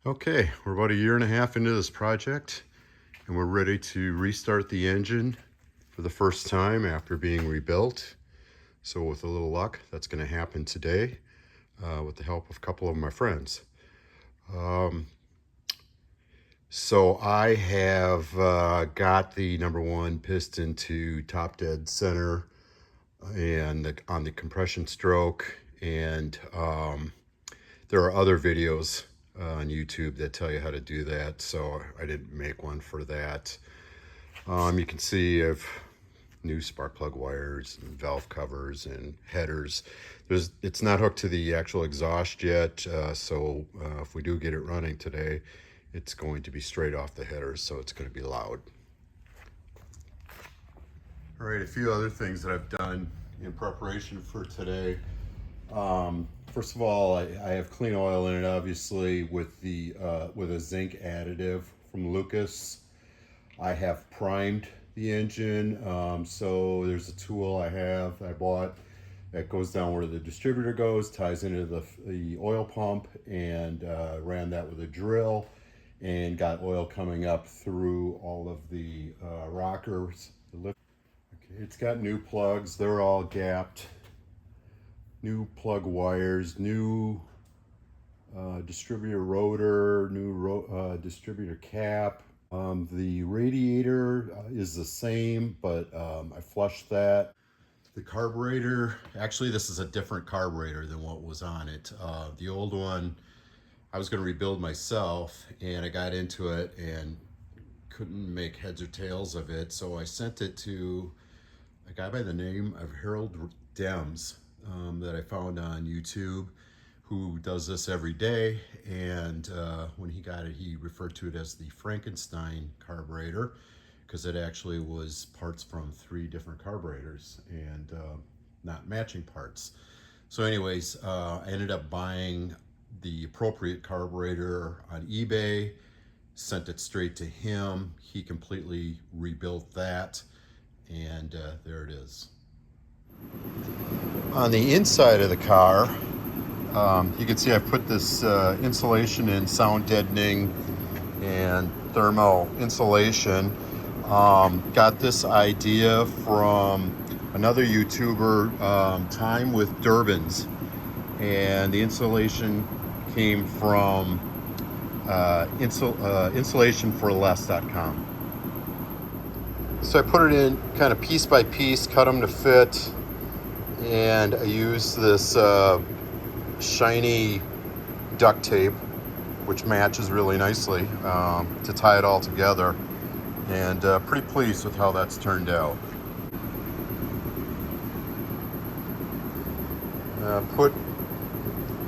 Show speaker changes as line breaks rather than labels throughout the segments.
Okay, we're about a year and a half into this project and we're ready to restart the engine for the first time after being rebuilt. So with a little luck, that's going to happen today with the help of a couple of my friends. So I have got the #1 piston to top dead center and on the compression stroke, and there are other videos on YouTube that tell you how to do that, so I didn't make one for that. You can see I've new spark plug wires and valve covers and headers. It's not hooked to the actual exhaust yet, so if we do get it running today, it's going to be straight off the headers, so it's going to be loud. All right, a few other things that I've done in preparation for today. First of all, I have clean oil in it, obviously, with a zinc additive from Lucas. I have primed the engine, so there's a tool I bought that goes down where the distributor goes, ties into the oil pump, and ran that with a drill and got oil coming up through all of the rockers. Okay, it's got new plugs, they're all gapped. New plug wires, new distributor rotor, new distributor cap. The radiator is the same, but I flushed that. The carburetor, actually this is a different carburetor than what was on it. The old one, I was going to rebuild myself, and I got into it and couldn't make heads or tails of it, so I sent it to a guy by the name of Harold Dems. That I found on YouTube, who does this every day, and when he got it, he referred to it as the Frankenstein carburetor, because it actually was parts from 3 different carburetors and not matching parts. So anyways, I ended up buying the appropriate carburetor on eBay, sent it straight to him. He completely rebuilt that, and there it is. On the inside of the car, you can see I put this insulation in, sound deadening and thermal insulation. Got this idea from another YouTuber, Time with Durbans, and the insulation came from insulationforless.com. So I put it in kind of piece by piece, cut them to fit, and I used this shiny duct tape, which matches really nicely, to tie it all together, and pretty pleased with how that's turned out. Put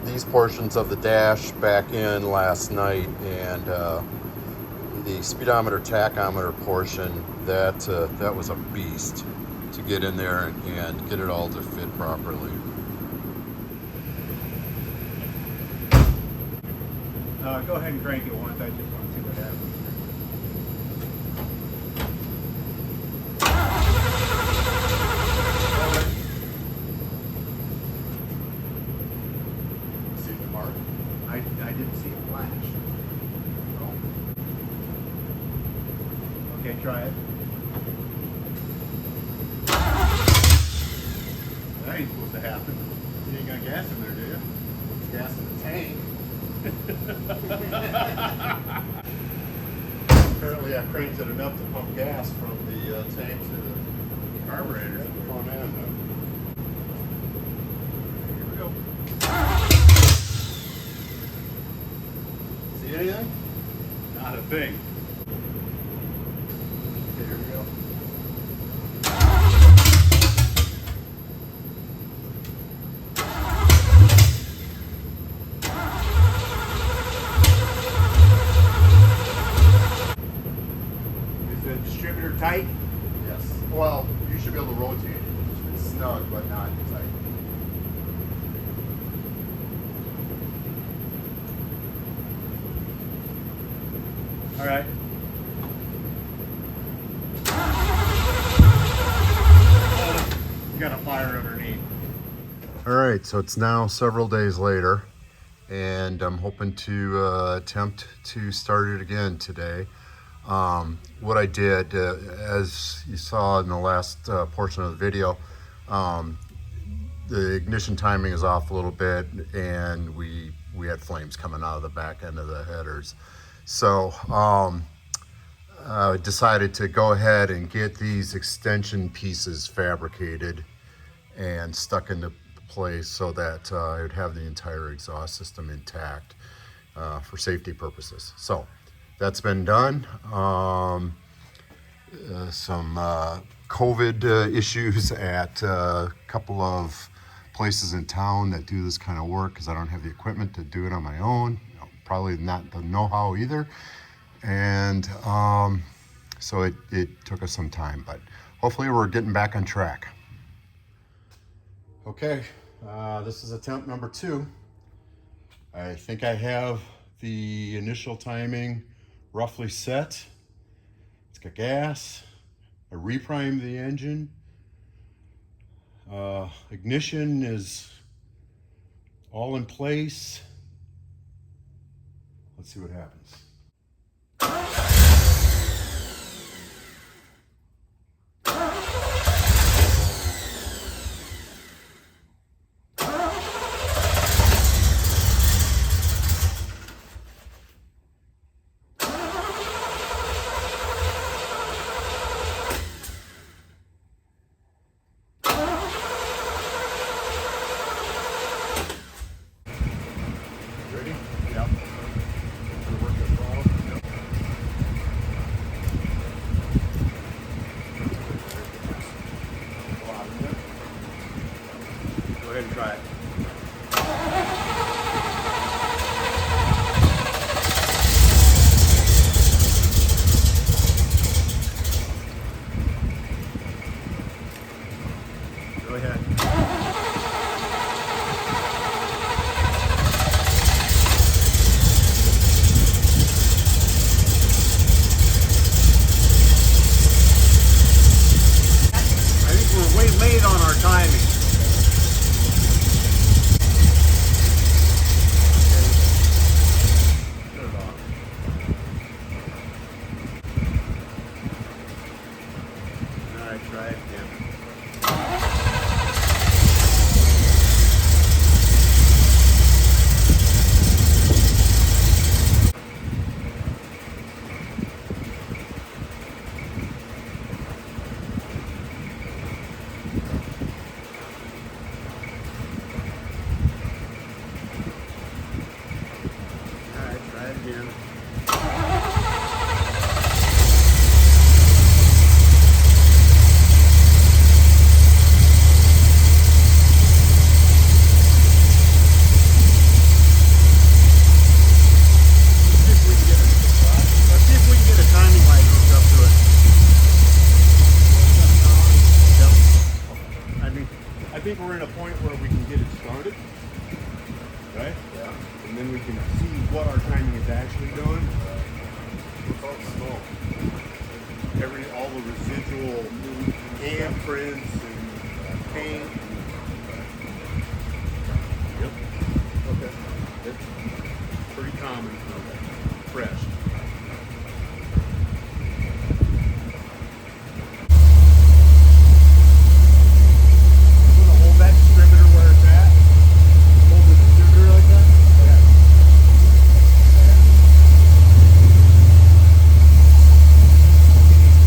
these portions of the dash back in last night, and the speedometer tachometer portion, that was a beast to get in there and get it all to fit properly.
Go ahead and crank it once. I just want to see what happens.
See the mark?
I didn't see a flash. Oh. Okay, try it. That ain't supposed to happen.
You ain't got gas in there, do you? Gas in the tank. Apparently I cranked it enough to pump gas from the tank to the carburetor at the front end.
Here we go.
See anything?
Not a thing.
Okay, here we go.
Is the distributor tight?
Yes. Well, you should be able to rotate it. It's snug, but not tight.
All right. You got a fire underneath.
All right, so it's now several days later, and I'm hoping to attempt to start it again today. What I did, as you saw in the last portion of the video, the ignition timing is off a little bit, and we had flames coming out of the back end of the headers. So decided to go ahead and get these extension pieces fabricated and stuck into place so that I would have the entire exhaust system intact for safety purposes. So that's been done. Some COVID issues at a couple of places in town that do this kind of work, because I don't have the equipment to do it on my own, probably not the know-how either, and so it took us some time, but hopefully we're getting back on track. Okay, this is attempt number 2. I think I have the initial timing roughly set. It's got gas. I reprimed the engine. Ignition is all in place. Let's see what happens. Ready? Yep. Work the throttle. Yep. Go ahead and try it. Go ahead. We're way late on our timing. Turn it off. All right, try it again. All right, try it again. Let's see if we can get a timing light hooked up to it. Yep. I think we're in a point where we can get it started, right? Yeah. And then we can see what our timing is actually doing. All the residual handprints and paint. Yep. Okay. It's pretty common for fresh. You want to hold that distributor where it's at? Hold the distributor like that? Yeah.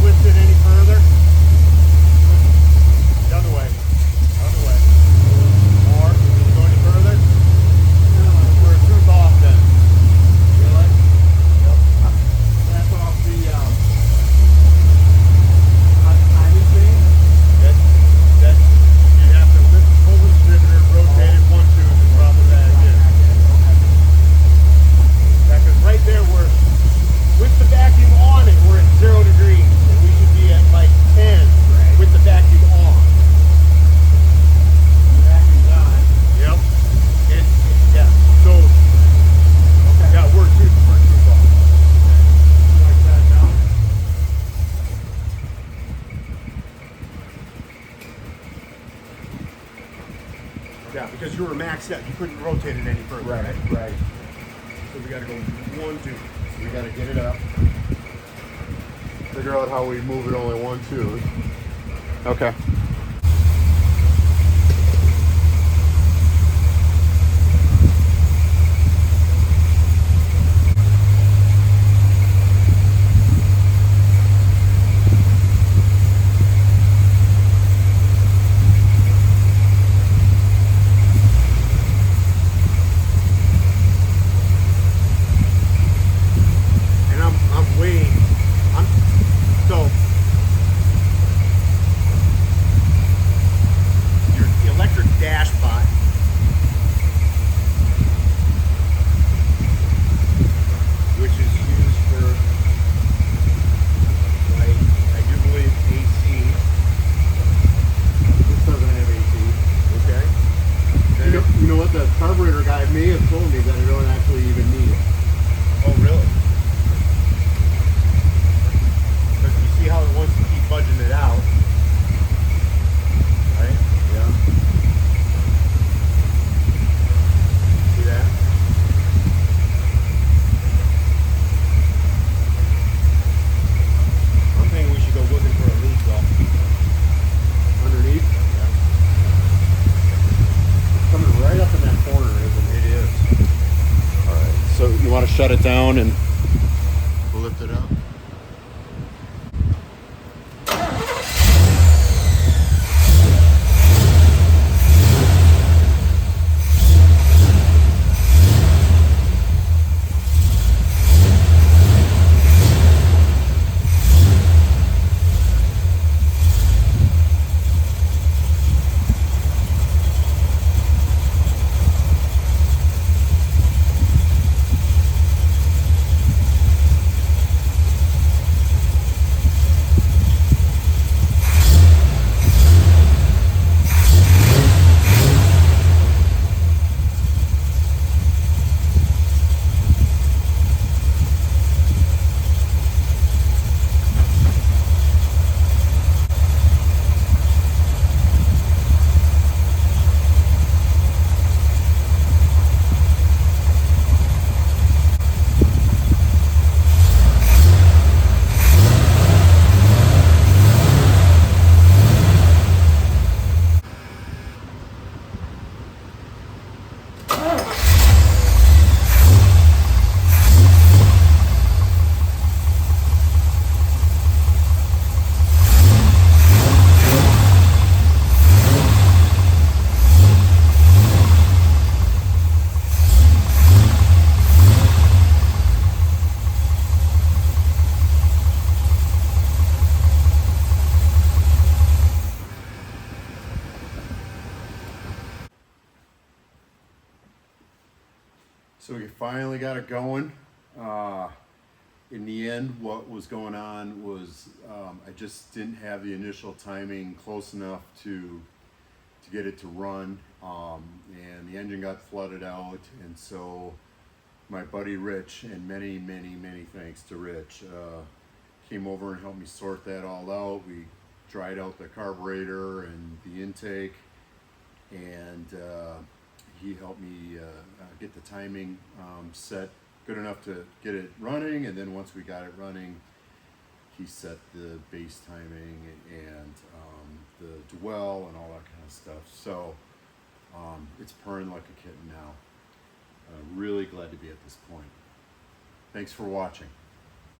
Twist it any further? The other way. The other way. More. Go any further? We're too off then. Really? Yep.
you were maxed out. You couldn't rotate it any further, right?
Right.
So we got to go 1, 2.
We got to get it up. Figure out how we move it only 1, 2. Okay. You know what? The carburetor guy may have told me that I don't actually even need it.
Oh, really? Because you see how it wants to keep budging it out, right?
Yeah.
See that? I'm thinking we should go looking for a leak, though.
Underneath?
Yeah.
Coming right up in that corner, isn't it?
It is.
All right. So you want to shut it down and we'll lift it up? So we finally got it going. In the end, what was going on was I just didn't have the initial timing close enough to get it to run, and the engine got flooded out, and so my buddy Rich, and many thanks to Rich, came over and helped me sort that all out. We dried out the carburetor and the intake, and he helped me get the timing set good enough to get it running, and then once we got it running, he set the base timing and the dwell and all that kind of stuff. So it's purring like a kitten now. Really glad to be at this point. Thanks for watching.